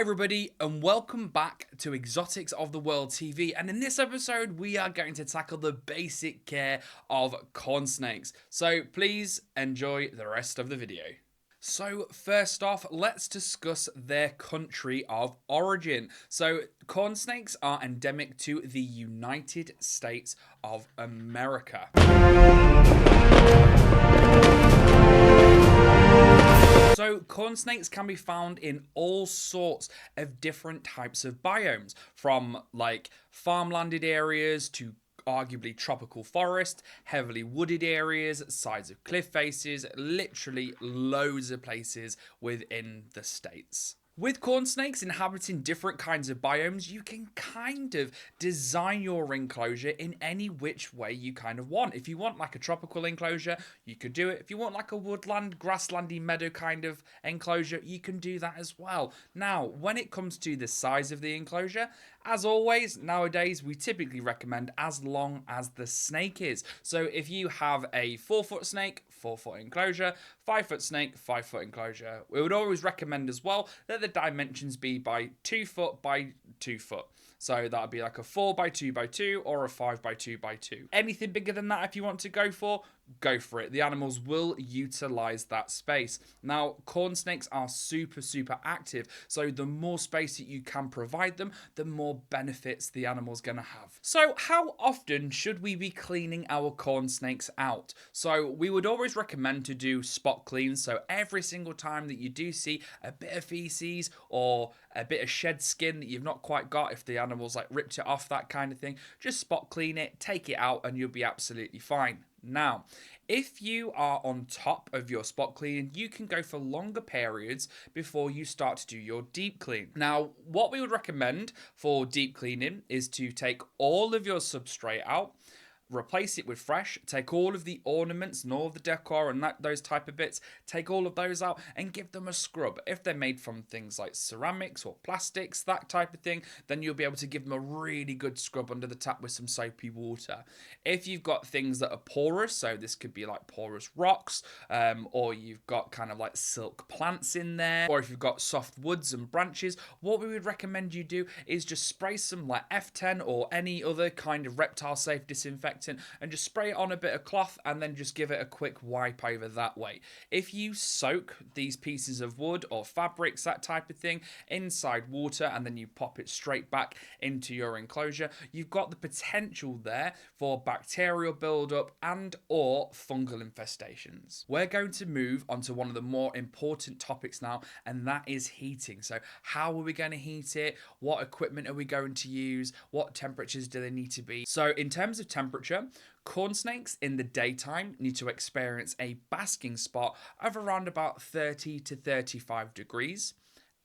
everybody, and welcome back to Exotics of the World TV. And in this episode, we are going to tackle the basic care of corn snakes. So please enjoy the rest of the video. So first off, let's discuss their country of origin. So corn snakes are endemic to the United States of America. So corn snakes can be found in all sorts of different types of biomes, from like farmlanded areas to arguably tropical forest, heavily wooded areas, sides of cliff faces, literally loads of places within the states. With corn snakes inhabiting different kinds of biomes, you can kind of design your enclosure in any which way you kind of want. If you want like a tropical enclosure, you could do it. If you want like a woodland, grasslandy meadow kind of enclosure, you can do that as well. Now, when it comes to the size of the enclosure, as always, nowadays, we typically recommend as long as the snake is. So if you have a 4-foot snake, 4-foot enclosure, 5-foot snake, 5-foot enclosure, we would always recommend as well that the dimensions be by 2 foot by 2 foot. So that would be like a 4 by 2 by 2 or a 5 by 2 by 2. Anything bigger than that, if you want to go for it. The animals will utilize that space. Now, corn snakes are super active, so the more space that you can provide them, the more benefits the animal's gonna have. So how often should we be cleaning our corn snakes out? So we would always recommend to do spot cleans. So every single time that you do see a bit of feces or a bit of shed skin that you've not quite got, if the animal's like ripped it off, that kind of thing, just spot clean it, take it out, and you'll be absolutely fine. Now, if you are on top of your spot cleaning, you can go for longer periods before you start to do your deep clean. Now, what we would recommend for deep cleaning is to take all of your substrate out, replace it with fresh, take all of the ornaments and all of the decor and those type of bits, take all of those out and give them a scrub. If they're made from things like ceramics or plastics, that type of thing, then you'll be able to give them a really good scrub under the tap with some soapy water. If you've got things that are porous, so this could be like porous rocks, or you've got kind of like silk plants in there, or if you've got soft woods and branches, what we would recommend you do is just spray some like F10 or any other kind of reptile safe disinfectant and just spray it on a bit of cloth and then just give it a quick wipe over that way. If you soak these pieces of wood or fabrics, that type of thing, inside water and then you pop it straight back into your enclosure, you've got the potential there for bacterial buildup and or fungal infestations. We're going to move on to one of the more important topics now, and that is heating. So how are we going to heat it? What equipment are we going to use? What temperatures do they need to be? So in terms of temperature, corn snakes in the daytime need to experience a basking spot of around about 30 to 35 degrees.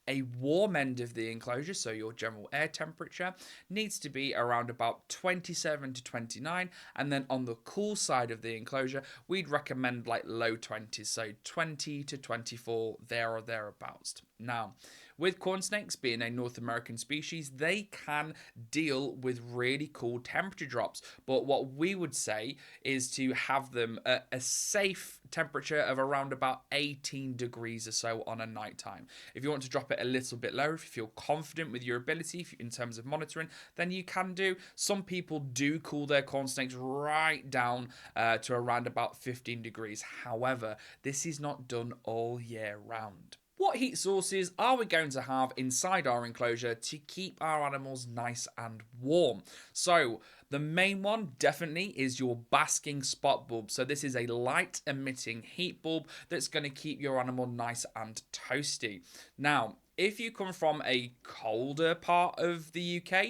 A warm end of the enclosure, so your general air temperature, needs to be around about 27 to 29. And then on the cool side of the enclosure, we'd recommend like low 20s, so 20 to 24, there or thereabouts. Now, with corn snakes being a North American species, they can deal with really cool temperature drops. But what we would say is to have them at a safe temperature of around about 18 degrees or so on a nighttime. If you want to drop it a little bit lower, if you feel confident with your ability in terms of monitoring, then you can do. Some people do cool their corn snakes right down to around about 15 degrees. However, this is not done all year round. What heat sources are we going to have inside our enclosure to keep our animals nice and warm? So the main one definitely is your basking spot bulb. So this is a light emitting heat bulb that's going to keep your animal nice and toasty. Now, if you come from a colder part of the UK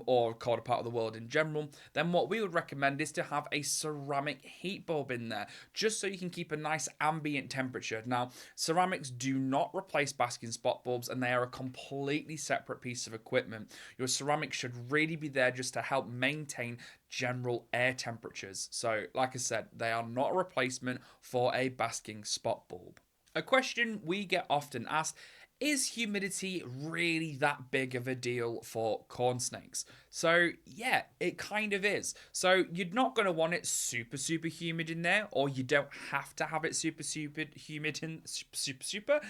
or colder part of the world in general, then what we would recommend is to have a ceramic heat bulb in there, just so you can keep a nice ambient temperature. Now, ceramics do not replace basking spot bulbs, and they are a completely separate piece of equipment. Your ceramic should really be there just to help maintain general air temperatures. So, like I said, they are not a replacement for a basking spot bulb. A question we get often asked is humidity really that big of a deal for corn snakes? So yeah, it kind of is. So you're not going to want it super humid in there, or you don't have to have it super humid in super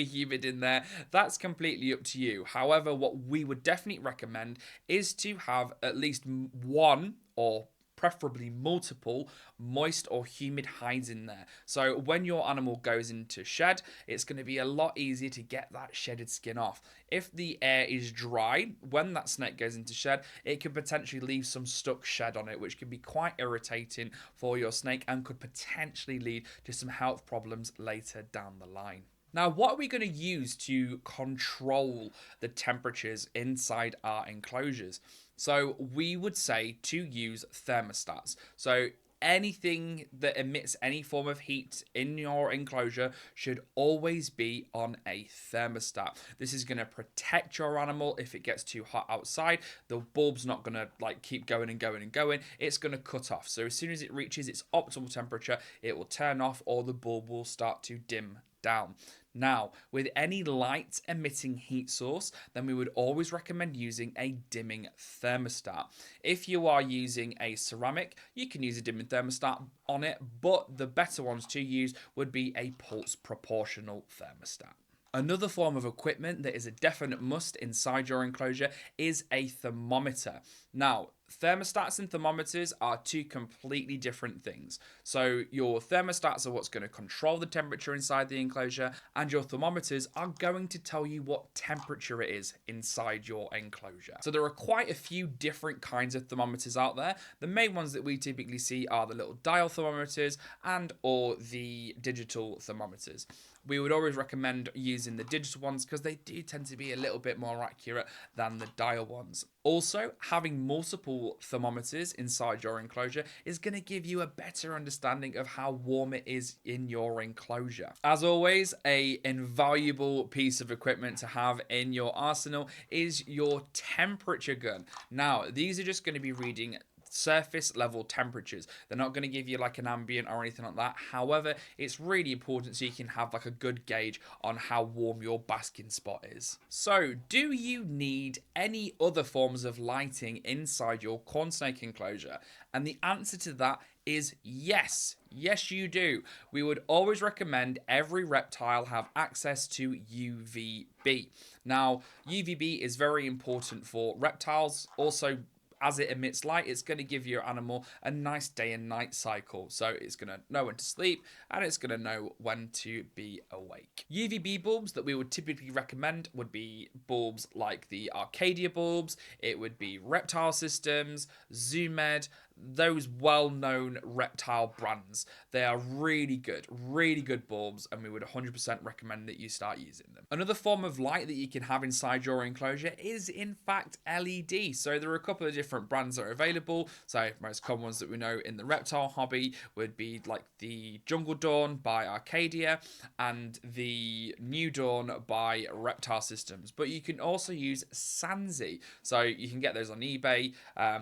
humid in there. That's completely up to you. However, what we would definitely recommend is to have at least one, or preferably multiple, moist or humid hides in there. So when your animal goes into shed, it's going to be a lot easier to get that shedded skin off. If the air is dry, when that snake goes into shed, it could potentially leave some stuck shed on it, which can be quite irritating for your snake and could potentially lead to some health problems later down the line. Now, what are we going to use to control the temperatures inside our enclosures? So we would say to use thermostats. So anything that emits any form of heat in your enclosure should always be on a thermostat. This is going to protect your animal if it gets too hot outside. The bulb's not going to like keep going and going and going. It's going to cut off. So as soon as it reaches its optimal temperature, it will turn off, or the bulb will start to dim down. Now, with any light emitting heat source, then we would always recommend using a dimming thermostat. If you are using a ceramic, you can use a dimming thermostat on it, but the better ones to use would be a pulse proportional thermostat. Another form of equipment that is a definite must inside your enclosure is a thermometer. Now, thermostats and thermometers are two completely different things. So your thermostats are what's going to control the temperature inside the enclosure, and your thermometers are going to tell you what temperature it is inside your enclosure. So there are quite a few different kinds of thermometers out there. The main ones that we typically see are the little dial thermometers and or the digital thermometers. We would always recommend using the digital ones because they do tend to be a little bit more accurate than the dial ones. Also, having multiple thermometers inside your enclosure is going to give you a better understanding of how warm it is in your enclosure. As always, an invaluable piece of equipment to have in your arsenal is your temperature gun. Now, these are just going to be reading surface level temperatures. They're not going to give you like an ambient or anything like that. However, it's really important so you can have like a good gauge on how warm your basking spot is. So, do you need any other forms of lighting inside your corn snake enclosure? And the answer to that is yes. Yes, you do. We would always recommend every reptile have access to UVB. Now, UVB is very important for reptiles. Also, as it emits light, it's going to give your animal a nice day and night cycle. So it's going to know when to sleep and it's going to know when to be awake. UVB bulbs that we would typically recommend would be bulbs like the Arcadia bulbs. It would be Reptile Systems, Zoomed, those well-known reptile brands. They are really good bulbs, and we would 100% recommend that you start using them. Another form of light that you can have inside your enclosure is in fact LED. So there are a couple of different brands that are available. So most common ones that we know in the reptile hobby would be like the Jungle Dawn by Arcadia and the New Dawn by Reptile Systems. But you can also use Sansi. So you can get those on eBay.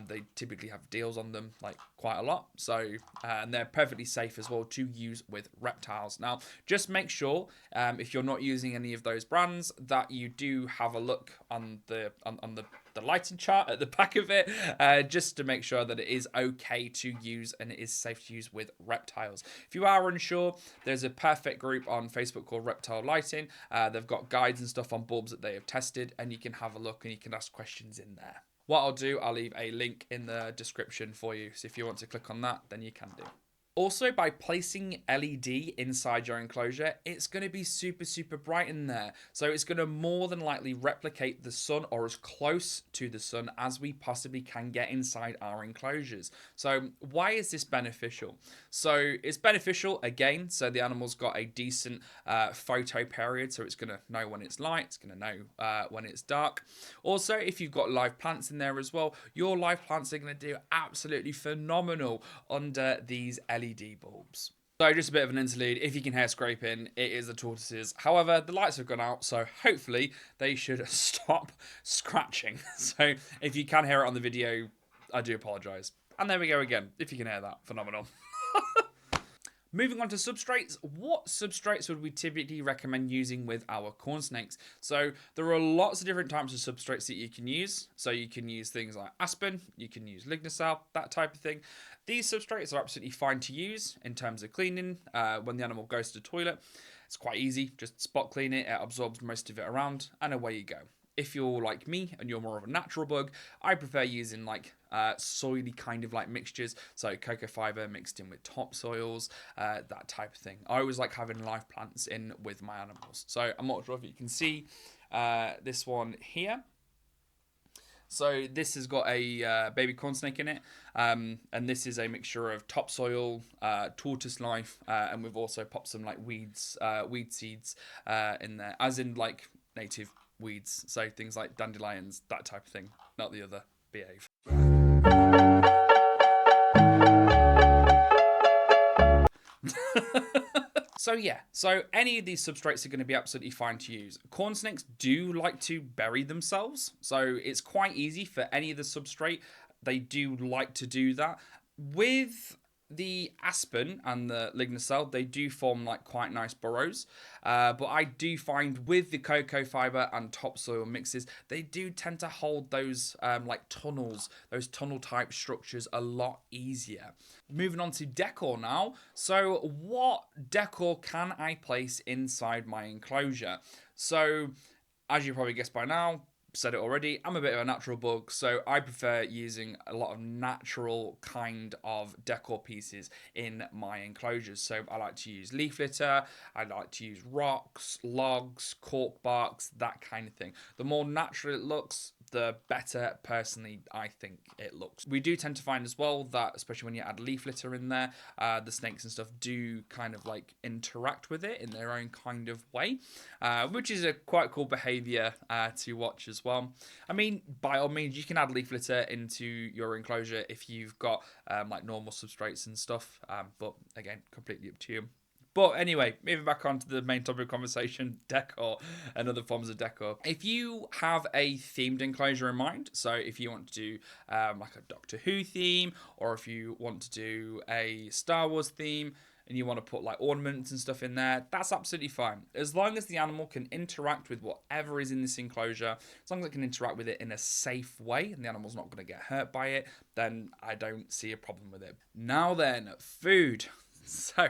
They typically have deals on them like quite a lot, so and they're perfectly safe as well to use with reptiles. Now, just make sure if you're not using any of those brands that you do have a look on the lighting chart at the back of it, just to make sure that it is okay to use and it is safe to use with reptiles. If you are unsure, there's a perfect group on Facebook called Reptile Lighting. They've got guides and stuff on bulbs that they have tested, and you can have a look and you can ask questions in there. What I'll do, I'll leave a link in the description for you. So if you want to click on that, then you can do. Also, by placing LED inside your enclosure, it's going to be super bright in there. So it's going to more than likely replicate the sun, or as close to the sun as we possibly can get inside our enclosures. So why is this beneficial? So it's beneficial, again, so the animal's got a decent photo period. So it's going to know when it's light, it's going to know when it's dark. Also, if you've got live plants in there as well, your live plants are going to do absolutely phenomenal under these LED bulbs. So just a bit of an interlude. If you can hear scraping, it is the tortoises. However, the lights have gone out, so hopefully they should stop scratching. So if you can hear it on the video, I do apologise. And there we go again. If you can hear that, phenomenal. Moving on to substrates, what substrates would we typically recommend using with our corn snakes? So there are lots of different types of substrates that you can use. So you can use things like aspen, you can use lignocell, that type of thing. These substrates are absolutely fine to use in terms of cleaning when the animal goes to the toilet. It's quite easy, just spot clean it, it absorbs most of it around, and away you go. If you're like me and you're more of a natural bug, I prefer using like soily kind of like mixtures, so cocoa fiber mixed in with topsoils, that type of thing. I always like having live plants in with my animals. So I'm not sure if you can see this one here. So this has got a baby corn snake in it, and this is a mixture of topsoil, tortoise life, and we've also popped some like weed seeds in there, as in like native weeds, so things like dandelions, that type of thing, not the other. Behave. So yeah, so any of these substrates are going to be absolutely fine to use. Corn snakes do like to bury themselves, so it's quite easy for any of the substrate. They do like to do that. With the aspen and the lignocell, they do form like quite nice burrows. But I do find with the cocoa fiber and topsoil mixes, they do tend to hold those like tunnels, those tunnel type structures a lot easier. Moving on to decor now. So what decor can I place inside my enclosure? So as you probably guessed by now, said it already, I'm a bit of a natural bug, so I prefer using a lot of natural kind of decor pieces in my enclosures. So I like to use leaf litter, I like to use rocks, logs, cork barks, that kind of thing. The more natural it looks, the better personally I think it looks. We do tend to find as well that, especially when you add leaf litter in there, the snakes and stuff do kind of like interact with it in their own kind of way, which is a quite cool behavior to watch as well. I mean, by all means, you can add leaf litter into your enclosure if you've got like normal substrates and stuff, but again, completely up to you. But anyway, moving back on to the main topic of conversation, decor and other forms of decor. If you have a themed enclosure in mind, so if you want to do like a Doctor Who theme, or if you want to do a Star Wars theme, and you want to put like ornaments and stuff in there, that's absolutely fine. As long as the animal can interact with whatever is in this enclosure, as long as it can interact with it in a safe way and the animal's not going to get hurt by it, then I don't see a problem with it. Now then, food. So,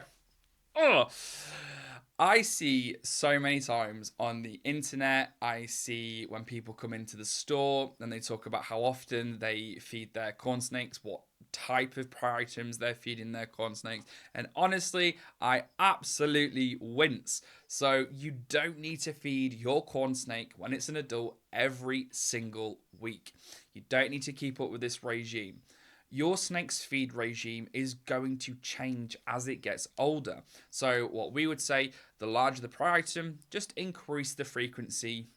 I see so many times on the internet, I see when people come into the store and they talk about how often they feed their corn snakes, what type of prey items they're feeding their corn snakes. And honestly, I absolutely wince. So you don't need to feed your corn snake when it's an adult every single week. You don't need to keep up with this regime. Your snake's feed regime is going to change as it gets older. So what we would say, the larger the prey item, just increase the frequency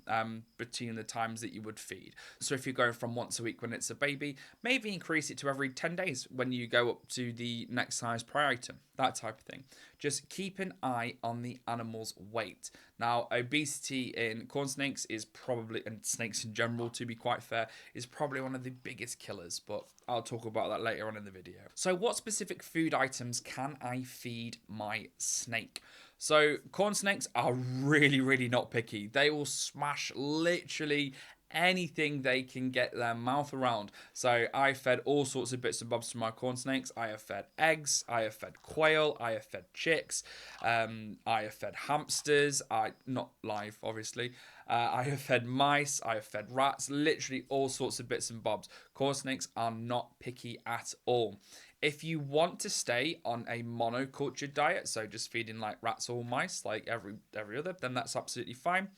between the times that you would feed. So if you're going from once a week when it's a baby, maybe increase it to every 10 days when you go up to the next size prey item, that type of thing. Just keep an eye on the animal's weight. Now, obesity in corn snakes is probably, and snakes in general to be quite fair, is probably one of the biggest killers, but I'll talk about that later on in the video. So what specific food items can I feed my snake? So corn snakes are really not picky. They will smash literally anything they can get their mouth around. So I fed all sorts of bits and bobs to my corn snakes. I have fed eggs, I have fed quail, I have fed chicks, I have fed hamsters, not live obviously. I have fed mice, I have fed rats, literally all sorts of bits and bobs. Corn snakes are not picky at all. If you want to stay on a monoculture diet, so just feeding like rats or mice like every other, then that's absolutely fine.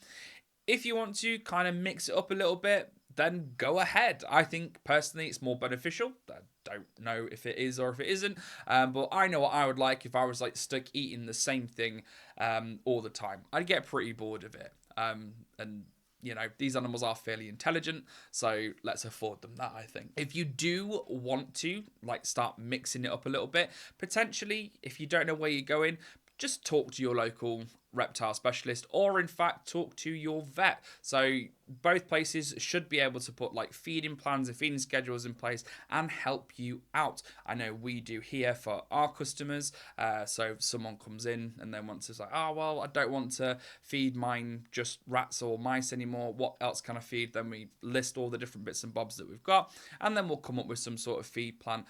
If you want to kind of mix it up a little bit, then go ahead. I think personally it's more beneficial. I don't know if it is or if it isn't, but I know what I would like if I was like stuck eating the same thing all the time. I'd get pretty bored of it. And you know, these animals are fairly intelligent, so let's afford them that, I think. If you do want to like start mixing it up a little bit, potentially if you don't know where you're going, just talk to your local reptile specialist, or in fact talk to your vet. So both places should be able to put like feeding plans and feeding schedules in place and help you out. I know we do here for our customers. So if someone comes in and then wants to say, oh, well, I don't want to feed mine just rats or mice anymore. What else can I feed? Then we list all the different bits and bobs that we've got, and then we'll come up with some sort of feed plan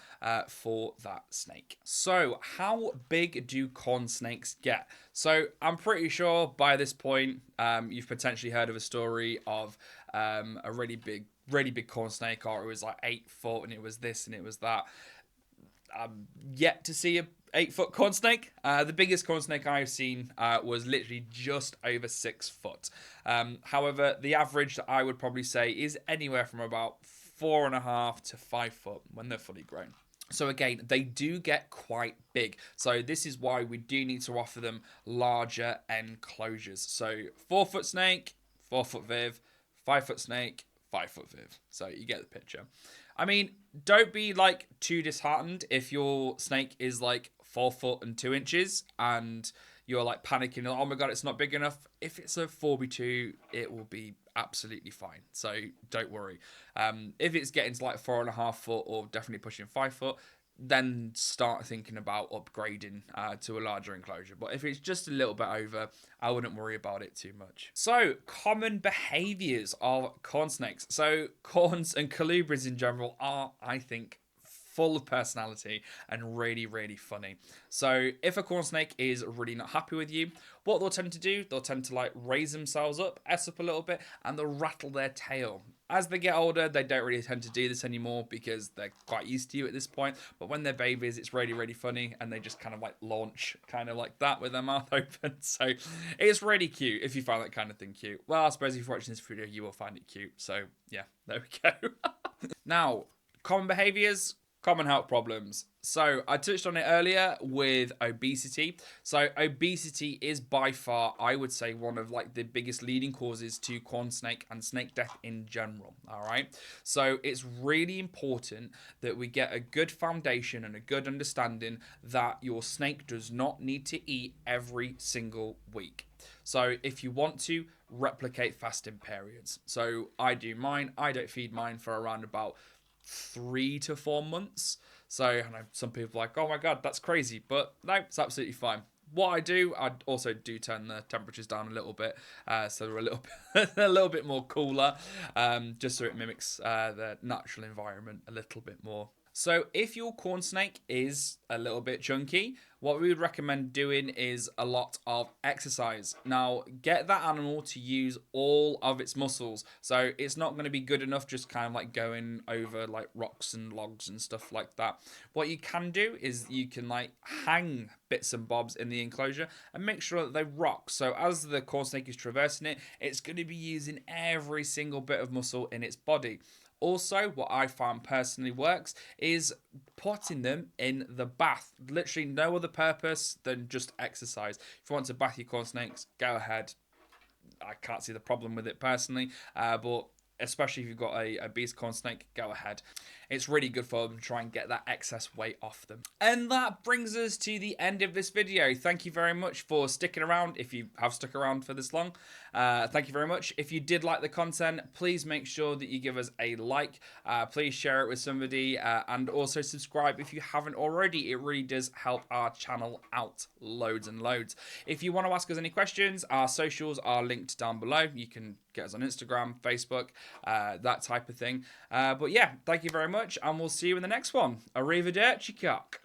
for that snake. So how big do corn snakes get? So I'm pretty sure by this point you've potentially heard of a story of a really big corn snake, or it was like 8 foot and it was this and it was that. I'm yet to see a 8-foot corn snake. The biggest corn snake I've seen was literally just over 6 foot. However, the average that I would probably say is anywhere from about 4.5 to 5 foot when they're fully grown. So again, they do get quite big. So this is why we do need to offer them larger enclosures. So 4-foot snake, 4-foot viv, 5-foot snake, 5-foot viv. So you get the picture. I mean, don't be like too disheartened if your snake is like 4 foot and 2 inches and you're like panicking, oh my god, it's not big enough. If it's a 4x2, it will be absolutely fine. So don't worry. If it's getting to like 4.5 foot or definitely pushing 5 foot, then start thinking about upgrading to a larger enclosure. But if it's just a little bit over, I wouldn't worry about it too much. So common behaviors of corn snakes. So corns and colubrids in general are, I think, full of personality and really, really funny. So if a corn snake is really not happy with you, what they'll tend to do, they'll tend to like raise themselves up, S up a little bit, and they'll rattle their tail. As they get older, they don't really tend to do this anymore because they're quite used to you at this point. But when they're babies, it's really, really funny, and they just kind of like launch kind of like that with their mouth open. So it's really cute if you find that kind of thing cute. Well, I suppose if you're watching this video, you will find it cute. So yeah, there we go. Now, common behaviors. Common health problems. So I touched on it earlier with obesity. So obesity is by far, I would say, one of like the biggest leading causes to corn snake and snake death in general. All right. So it's really important that we get a good foundation and a good understanding that your snake does not need to eat every single week. So if you want to replicate fasting periods. So I do mine. I don't feed mine for around about 3 to 4 months. So I know some people are like, oh my god, that's crazy, but no, it's absolutely fine. What I do, I also do turn the temperatures down a little bit, so they're a little bit more cooler, just so it mimics the natural environment a little bit more. So if your corn snake is a little bit chunky, what we would recommend doing is a lot of exercise. Now, get that animal to use all of its muscles. So it's not going to be good enough just kind of like going over like rocks and logs and stuff like that. What you can do is you can like hang bits and bobs in the enclosure and make sure that they rock. So as the corn snake is traversing it, it's going to be using every single bit of muscle in its body. Also, what I found personally works is putting them in the bath. Literally no other purpose than just exercise. If you want to bath your corn snakes, go ahead. I can't see the problem with it personally, but especially if you've got a beast corn snake, go ahead. It's really good for them to try and get that excess weight off them. And that brings us to the end of this video. Thank you very much for sticking around, if you have stuck around for this long. Thank you very much. If you did like the content, please make sure that you give us a like. Please share it with somebody, and also subscribe if you haven't already. It really does help our channel out loads and loads. If you want to ask us any questions, our socials are linked down below. You can get us on Instagram, Facebook, that type of thing. But yeah, thank you very much, and we'll see you in the next one. Arrivederci, cock.